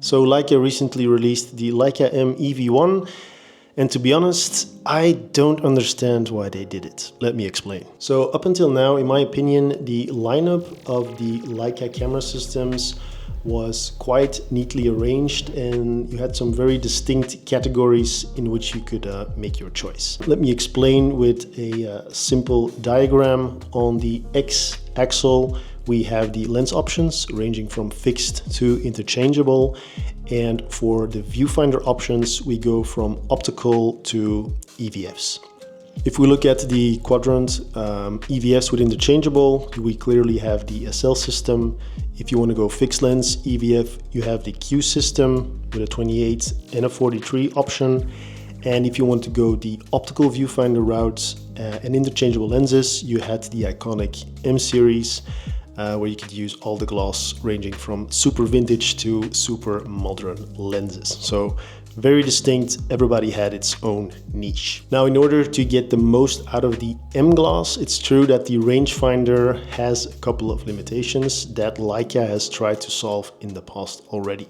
So Leica recently released the Leica M EV1, and to be honest, I don't understand why they did it. Let me explain. So up until now, in my opinion, the lineup of the Leica camera systems was quite neatly arranged, and you had some very distinct categories in which you could make your choice. Let me explain with a simple diagram. On the X-axle, we have the lens options ranging from fixed to interchangeable, and for the viewfinder options, we go from optical to EVFs. If we look at the quadrant EVFs with interchangeable, we clearly have the SL system. If you want to go fixed lens EVF, you have the Q system with a 28 and a 43 option. And if you want to go the optical viewfinder route and interchangeable lenses, you had the iconic M series, where you could use all the glass ranging from super vintage to super modern lenses. So very distinct, everybody had its own niche. Now, in order to get the most out of the M glass, it's true that the rangefinder has a couple of limitations that Leica has tried to solve in the past already.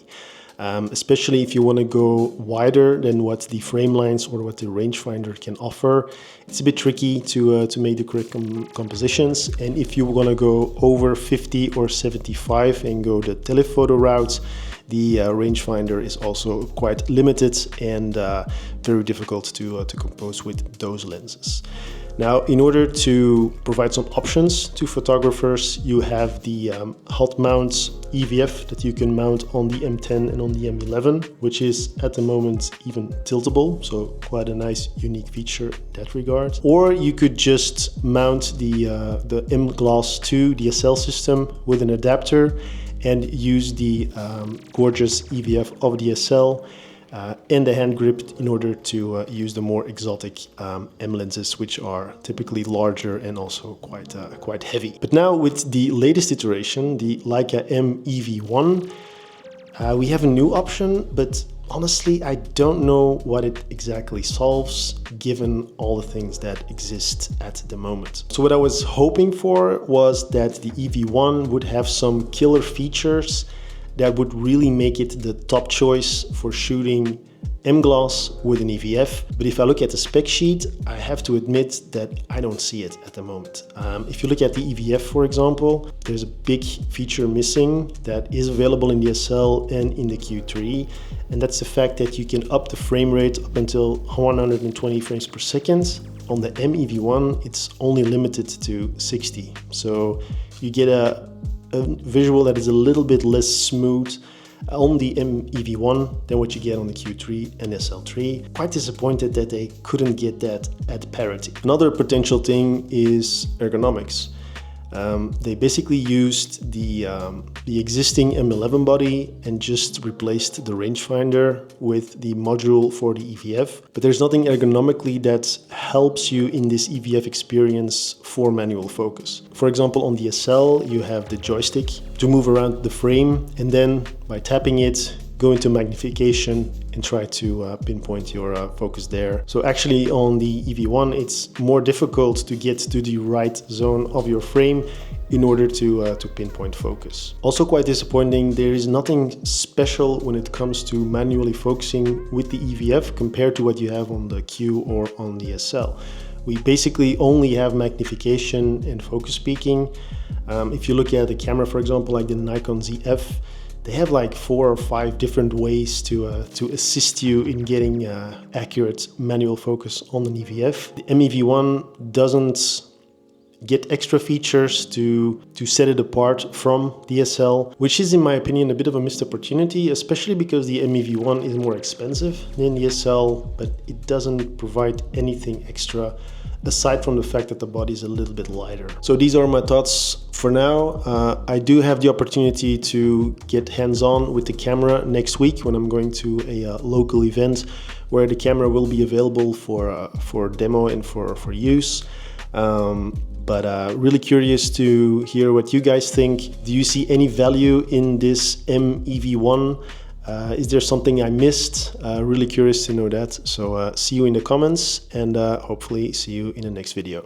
Especially if you want to go wider than what the frame lines or what the rangefinder can offer. It's a bit tricky to make the correct compositions. And if you want to go over 50 or 75 and go the telephoto route, the rangefinder is also quite limited and very difficult to compose with those lenses. Now, in order to provide some options to photographers, you have the hot mount EVF that you can mount on the M10 and on the M11, which is at the moment even tiltable, so quite a nice unique feature in that regard. Or you could just mount the M glass to the SL system with an adapter and use the gorgeous EVF of the SL and the hand grip in order to use the more exotic M lenses, which are typically larger and also quite heavy. But now with the latest iteration, the Leica M EV1, we have a new option, but honestly, I don't know what it exactly solves given all the things that exist at the moment. So what I was hoping for was that the EV1 would have some killer features that would really make it the top choice for shooting M glass with an EVF. But if I look at the spec sheet, I have to admit that I don't see it at the moment. If you look at the EVF, for example, there's a big feature missing that is available in the SL and in the Q3. And that's the fact that you can up the frame rate up until 120 frames per second. On the M EV1, it's only limited to 60. So you get a visual that is a little bit less smooth on the M EV1 than what you get on the Q3 and SL3. Quite disappointed that they couldn't get that at parity. Another potential thing is ergonomics. They basically used the existing M11 body and just replaced the rangefinder with the module for the EVF. But there's nothing ergonomically that helps you in this EVF experience for manual focus. For example, on the SL, you have the joystick to move around the frame, and then by tapping it, go into magnification and try to pinpoint your focus there. So actually on the EV1, it's more difficult to get to the right zone of your frame in order to pinpoint focus. Also quite disappointing, there is nothing special when it comes to manually focusing with the EVF compared to what you have on the Q or on the SL. We basically only have magnification and focus peaking. If you look at the camera, for example, like the Nikon ZF, they have like 4 or 5 different ways to assist you in getting accurate manual focus on an EVF. The M EV1 doesn't get extra features to set it apart from the SL, which is in my opinion a bit of a missed opportunity, especially because the M EV1 is more expensive than the SL, but it doesn't provide anything extra aside from the fact that the body is a little bit lighter. So these are my thoughts for now. I do have the opportunity to get hands-on with the camera next week when I'm going to a local event where the camera will be available for demo and for use. But really curious to hear what you guys think. Do you see any value in this M EV1? Is there something I missed? Really curious to know that. So see you in the comments, and hopefully see you in the next video.